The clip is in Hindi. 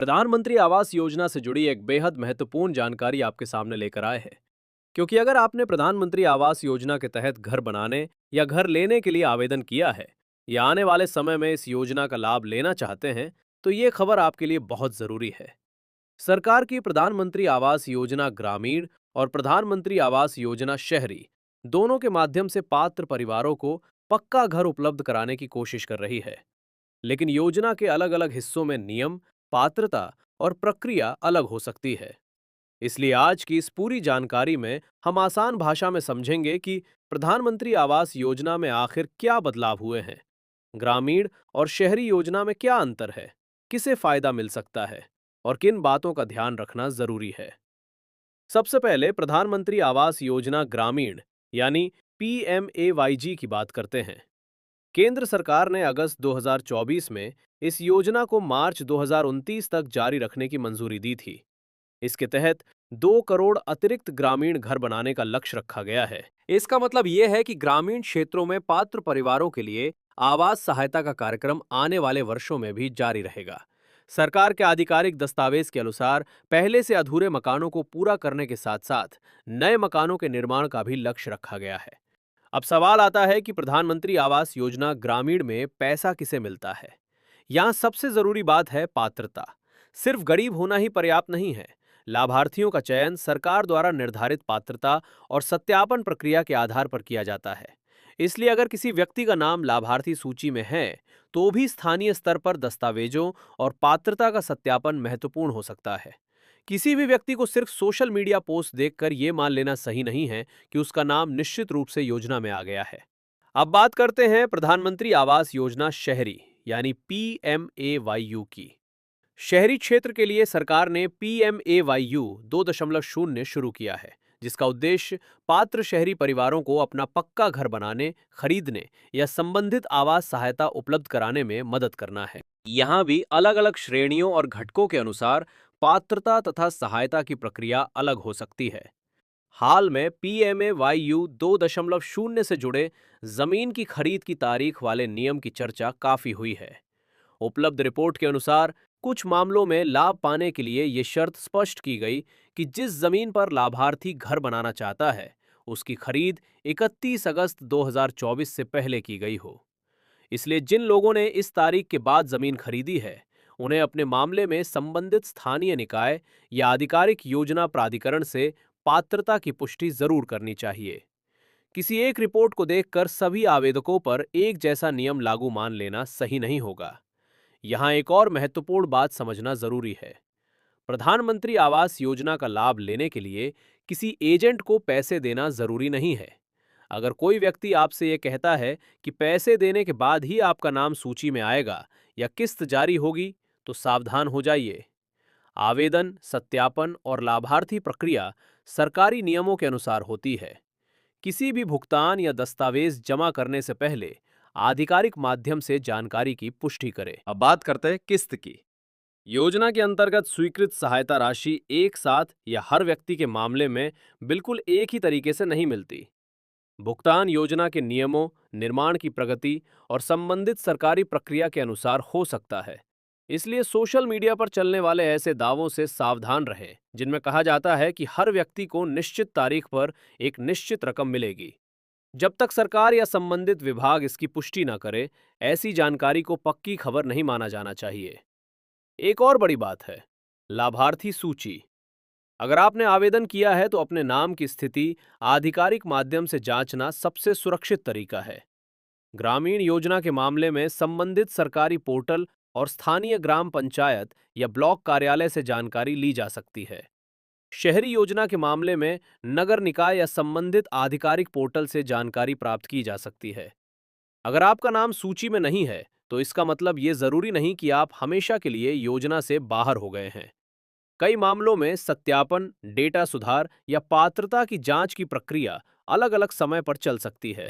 प्रधानमंत्री आवास योजना से जुड़ी एक बेहद महत्वपूर्ण जानकारी आपके सामने लेकर आए हैं। क्योंकि अगर आपने प्रधानमंत्री आवास योजना के तहत घर बनाने या घर लेने के लिए आवेदन किया है या आने वाले समय में इस योजना का लाभ लेना चाहते हैं, तो ये खबर आपके लिए बहुत जरूरी है। सरकार की प्रधानमंत्री आवास योजना ग्रामीण और प्रधानमंत्री आवास योजना शहरी दोनों के माध्यम से पात्र परिवारों को पक्का घर उपलब्ध कराने की कोशिश कर रही है। लेकिन योजना के अलग अलग हिस्सों में नियम, पात्रता और प्रक्रिया अलग हो सकती है। इसलिए आज की इस पूरी जानकारी में हम आसान भाषा में समझेंगे कि प्रधानमंत्री आवास योजना में आखिर क्या बदलाव हुए हैं, ग्रामीण और शहरी योजना में क्या अंतर है, किसे फायदा मिल सकता है और किन बातों का ध्यान रखना जरूरी है। सबसे पहले प्रधानमंत्री आवास योजना ग्रामीण यानी PMAYG की बात करते हैं। केंद्र सरकार ने अगस्त 2024 में इस योजना को मार्च 2029 तक जारी रखने की मंजूरी दी थी। इसके तहत 2 करोड़ अतिरिक्त ग्रामीण घर बनाने का लक्ष्य रखा गया है। इसका मतलब यह है कि ग्रामीण क्षेत्रों में पात्र परिवारों के लिए आवास सहायता का कार्यक्रम आने वाले वर्षों में भी जारी रहेगा। सरकार के आधिकारिक दस्तावेज के अनुसार पहले से अधूरे मकानों को पूरा करने के साथ साथ नए मकानों के निर्माण का भी लक्ष्य रखा गया है। अब सवाल आता है कि प्रधानमंत्री आवास योजना ग्रामीण में पैसा किसे मिलता है। यहाँ सबसे जरूरी बात है पात्रता। सिर्फ गरीब होना ही पर्याप्त नहीं है। लाभार्थियों का चयन सरकार द्वारा निर्धारित पात्रता और सत्यापन प्रक्रिया के आधार पर किया जाता है। इसलिए अगर किसी व्यक्ति का नाम लाभार्थी सूची में है, तो भी स्थानीय स्तर पर दस्तावेजों और पात्रता का सत्यापन महत्वपूर्ण हो सकता है। किसी भी व्यक्ति को सिर्फ सोशल मीडिया पोस्ट देखकर यह मान लेना सही नहीं है कि उसका नाम निश्चित रूप से योजना में आ गया है। अब बात करते हैं प्रधानमंत्री आवास योजना शहरी यानी PMAYU की। शहरी क्षेत्र के लिए सरकार ने PMAYU 2.0 शुरू किया है, जिसका उद्देश्य पात्र शहरी परिवारों को अपना पक्का घर बनाने, खरीदने या संबंधित आवास सहायता उपलब्ध कराने में मदद करना है। यहाँ भी अलग अलग श्रेणियों और घटकों के अनुसार पात्रता तथा सहायता की प्रक्रिया अलग हो सकती है। हाल में PMAYU 2.0 से जुड़े जमीन की खरीद की तारीख वाले नियम की चर्चा काफी हुई है। उपलब्ध रिपोर्ट के अनुसार कुछ मामलों में लाभ पाने के लिए ये शर्त स्पष्ट की गई कि जिस जमीन पर लाभार्थी घर बनाना चाहता है, उसकी खरीद 31 अगस्त 2024 से पहले की गई हो। इसलिए जिन लोगों ने इस तारीख के बाद जमीन खरीदी है, उन्हें अपने मामले में संबंधित स्थानीय निकाय या आधिकारिक योजना प्राधिकरण से पात्रता की पुष्टि जरूर करनी चाहिए। किसी एक रिपोर्ट को देखकर सभी आवेदकों पर एक जैसा नियम लागू मान लेना सही नहीं होगा। यहाँ एक और महत्वपूर्ण बात समझना जरूरी है। प्रधानमंत्री आवास योजना का लाभ लेने के लिए किसी एजेंट को पैसे देना जरूरी नहीं है। अगर कोई व्यक्ति आपसे ये कहता है कि पैसे देने के बाद ही आपका नाम सूची में आएगा या किस्त जारी होगी, तो सावधान हो जाइए। आवेदन, सत्यापन और लाभार्थी प्रक्रिया सरकारी नियमों के अनुसार होती है। किसी भी भुगतान या दस्तावेज जमा करने से पहले आधिकारिक माध्यम से जानकारी की पुष्टि करें। अब बात करते हैं किस्त की। योजना के अंतर्गत स्वीकृत सहायता राशि एक साथ या हर व्यक्ति के मामले में बिल्कुल एक ही तरीके से नहीं मिलती। भुगतान योजना के नियमों, निर्माण की प्रगति और संबंधित सरकारी प्रक्रिया के अनुसार हो सकता है। इसलिए सोशल मीडिया पर चलने वाले ऐसे दावों से सावधान रहें, जिनमें कहा जाता है कि हर व्यक्ति को निश्चित तारीख पर एक निश्चित रकम मिलेगी। जब तक सरकार या संबंधित विभाग इसकी पुष्टि न करे, ऐसी जानकारी को पक्की खबर नहीं माना जाना चाहिए। एक और बड़ी बात है, लाभार्थी सूची। अगर आपने आवेदन किया है तो अपने नाम की स्थिति आधिकारिक माध्यम से जांचना सबसे सुरक्षित तरीका है। ग्रामीण योजना के मामले में संबंधित सरकारी पोर्टल और स्थानीय ग्राम पंचायत या ब्लॉक कार्यालय से जानकारी ली जा सकती है। शहरी योजना के मामले में नगर निकाय या संबंधित आधिकारिक पोर्टल से जानकारी प्राप्त की जा सकती है। अगर आपका नाम सूची में नहीं है, तो इसका मतलब ये जरूरी नहीं कि आप हमेशा के लिए योजना से बाहर हो गए हैं। कई मामलों में सत्यापन, डेटा सुधार या पात्रता की जांच की प्रक्रिया अलग-अलग समय पर चल सकती है।